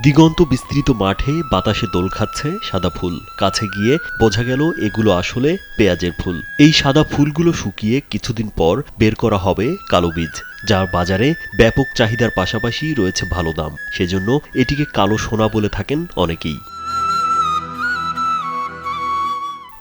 দিগন্ত বিস্তৃত মাঠে বাতাসে দোল খাচ্ছে সাদা ফুল। কাছে গিয়ে বোঝা গেল এগুলো আসলে পেঁয়াজের ফুল। এই সাদা ফুলগুলো শুকিয়ে কিছুদিন পর বের করা হবে কালো বীজ, যার বাজারে ব্যাপক চাহিদার পাশাপাশি রয়েছে ভালো দাম। সেজন্য এটিকে কালো সোনা বলে থাকেন অনেকেই।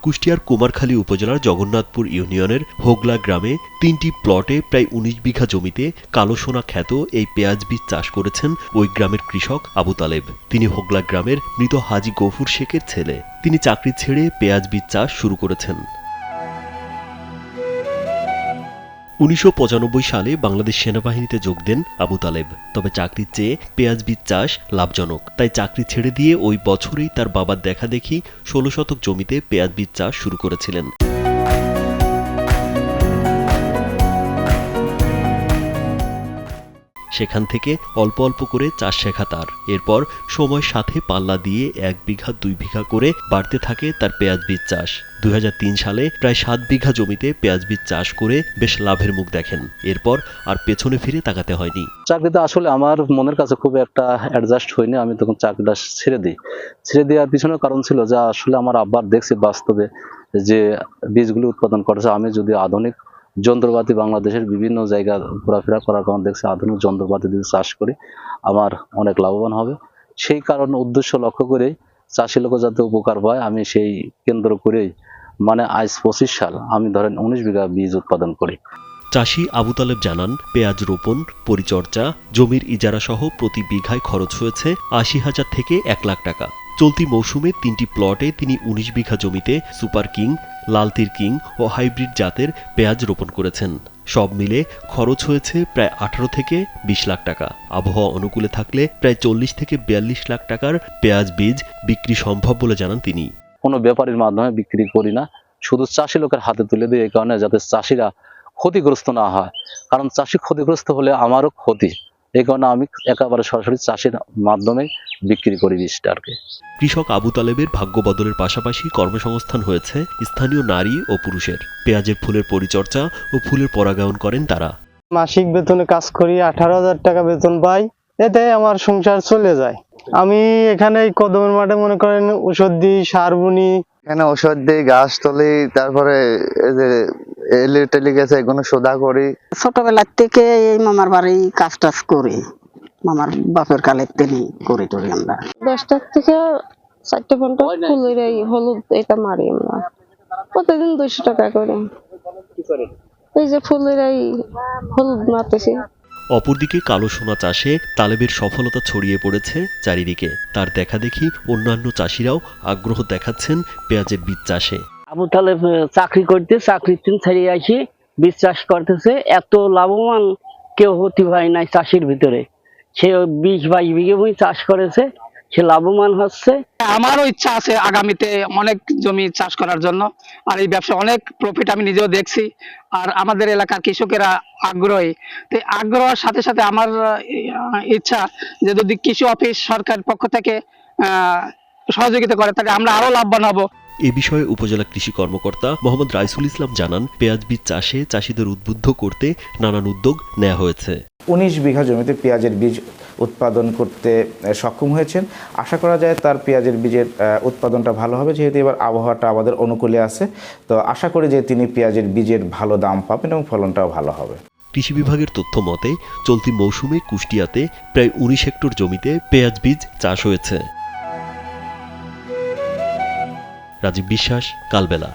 কুষ্টিয়ার কুমারখালী উপজেলার জগন্নাথপুর ইউনিয়নের হোগলা গ্রামে ৩টি প্লটে প্রায় ১৯ বিঘা জমিতে কালো সোনা খ্যাত এই পেঁয়াজ বীজ চাষ করেছেন ওই গ্রামের কৃষক আবু তালেব। তিনি হোগলা গ্রামের মৃত হাজী গফুর শেখের ছেলে। তিনি চাকরি ছেড়ে পেঁয়াজ বীজ চাষ শুরু করেছেন। ১৯৯৫ সালে বাংলাদেশ সেনাবাহিনীতে যোগ দেন আবু তালেব। তবে চাকরির চেয়ে পেঁয়াজ বীজ চাষ লাভজনক, তাই চাকরি ছেড়ে দিয়ে ওই বছরেই তার বাবার দেখাদেখি ১৬ শতক জমিতে পেঁয়াজ বীজ চাষ শুরু করেছিলেন। সেখান থেকে অল্প অল্প করে চাষ শেখা তার। এরপর সময়ের সাথে পাল্লা দিয়ে ১ বিঘা ২ বিঘা করে বাড়তে থাকে তার পেঁয়াজ বীজ চাষ। ২০০৩ সালে প্রায় ৭ বিঘা জমিতে পেঁয়াজ বীজ চাষ করে বেশ লাভের মুখ দেখেন। এরপর আর পেছনে ফিরে তাকাতে হয়নি। চাকরিতে আসলে আমার মনের কাছে খুব একটা অ্যাডজাস্ট হয়নি। আমি তখন চাকরিটা ছেড়ে দিই। ছেড়ে দেওয়ার পিছনের কারণ ছিল যে আসলে আমার আব্বার দেখছি বাস্তবে যে বীজগুলো উৎপাদন করেছে। আমি যদি আধুনিক যন্ত্রপাতি বাংলাদেশের বিভিন্ন জায়গা ঘোরাফেরা করার কারণে দেখছি আধুনিক যন্ত্রপাতি দিয়ে চাষ করে আমার অনেক লাভবান হবে। সেই কারণে উদ্দেশ্য লক্ষ্য করেই চাষি লোক যাতে উপকার পায়, আমি সেই কেন্দ্র করেই আজ ২৫ সাল আমি ধরেন ১৯ বিঘা বীজ উৎপাদন করি। চাষি আবু তালেব জানান, পেঁয়াজ রোপণ, পরিচর্যা, জমির ইজারা সহ প্রতি বিঘায় খরচ হয়েছে ৮০,০০০ থেকে ১ লাখ টাকা। চলতি মৌসুমে ৩টি প্লটে তিনি ১৯ বিঘা জমিতে সুপার কিং, লালতির কিং ও হাইব্রিড জাতের পেঁয়াজ রোপণ করেছেন। সব মিলে খরচ হয়েছে প্রায় ১৮ থেকে ২০ লাখ টাকা। আবহাওয়া অনুকূলে থাকলে প্রায় ৪০ থেকে ৪২ লাখ টাকার পেঁয়াজ বীজ বিক্রি সম্ভব বলে জানান তিনি। কোনো ব্যাপারীর মাধ্যমে বিক্রি করি না, শুধু চাষি লোকের হাতে তুলে দিই, এই কারণে যাতে চাষিরা ক্ষতিগ্রস্ত না হয়। কারণ চাষি ক্ষতিগ্রস্ত হলে আমারও ক্ষতি। এই কারণে আমি একেবারে সরাসরি চাষির মাধ্যমে বিক্রি করি বীজটা আর কি। কৃষক আবু তালেবের ভাগ্য বদলের পাশাপাশি কর্মসংস্থান হয়েছে স্থানীয় নারী ও পুরুষের। পেঁয়াজের ফুলের পরিচর্যা ও ফুলের পরাগায়ন করেন তারা। মাসিক বেতনে কাজ করি, ১৮,০০০ টাকা বেতন পাই। এতে আমার সংসার চলে যায়। আমি এখানে এই কদমের মাঠে মনে করেন ওষুধ দিই, সার বুনি। এখানে ওষুধ দিই, গাছ তুলি, তারপরে এই যে এলি টেলি গেছে এগুলো সোদা করি। ছোটবেলার থেকে এই মামার বাড়ি কাজ টাজ করি, মামার বাপের কালের থেকে করি টরি আমরা। ১০টার থেকে ৪টে ৫টা ফুলের এই হলুদ এটা মারি আমরা প্রতিদিন ২০০ টাকা করে। এই যে ফুলের এই হলুদ মারতেছি। অপরদিকে কালো সোনা চাষে তালেবের সফলতা ছড়িয়ে পড়েছে চারিদিকে। তার দেখাদেখি অন্যান্য চাষিরাও আগ্রহ দেখাচ্ছেন পেঁয়াজের বীজ চাষে। আবু তালেব চাকরি করতে চাকরির দিন ছাড়িয়ে আসি বীজ চাষ করতেছে। এত লাভবান কেউ হতে হয় নাই চাষির ভিতরে। সে ২০-২২ বিঘে ভূমি চাষ করেছে, সে লাভবান হচ্ছে। আমারও ইচ্ছা আছে আগামীতে অনেক জমি চাষ করার জন্য। আর এই ব্যবসা অনেক প্রফিট আমি নিজেও দেখছি। আর আমাদের এলাকার কৃষকেরা আগ্রহী। তো আগ্রহের সাথে সাথে আমার ইচ্ছা যে যদি কৃষি অফিস সরকার পক্ষ থেকে সহযোগিতা করে তাহলে আমরা আরো লাভবান হব। এ বিষয়ে উপজেলা কৃষি কর্মকর্তা মোহাম্মদ রাইসুল ইসলাম জানান, পেঁয়াজ বীজ চাষে চাষিদের উদ্বুদ্ধ করতে নানান উদ্যোগ নেওয়া হয়েছে। ১৯ বিঘা জমিতে পেঁয়াজের বীজ উৎপাদন করতে সক্ষম হয়েছেন। আশা করা যায় তার পেঁয়াজের বীজের উৎপাদনটা ভালো হবে, যেহেতু এবার আবহাওয়াটা আমাদের অনুকূলে আছে। তো আশা করি যে তিনি পেঁয়াজের বীজের ভালো দাম পাবেন এবং ফলনটাও ভালো হবে। কৃষি বিভাগের তথ্য মতে চলতি মৌসুমে কুষ্টিয়াতে প্রায় ১৯ হেক্টর জমিতে পেঁয়াজ বীজ চাষ হয়েছে। রাজীব বিশ্বাস, কালবেলা।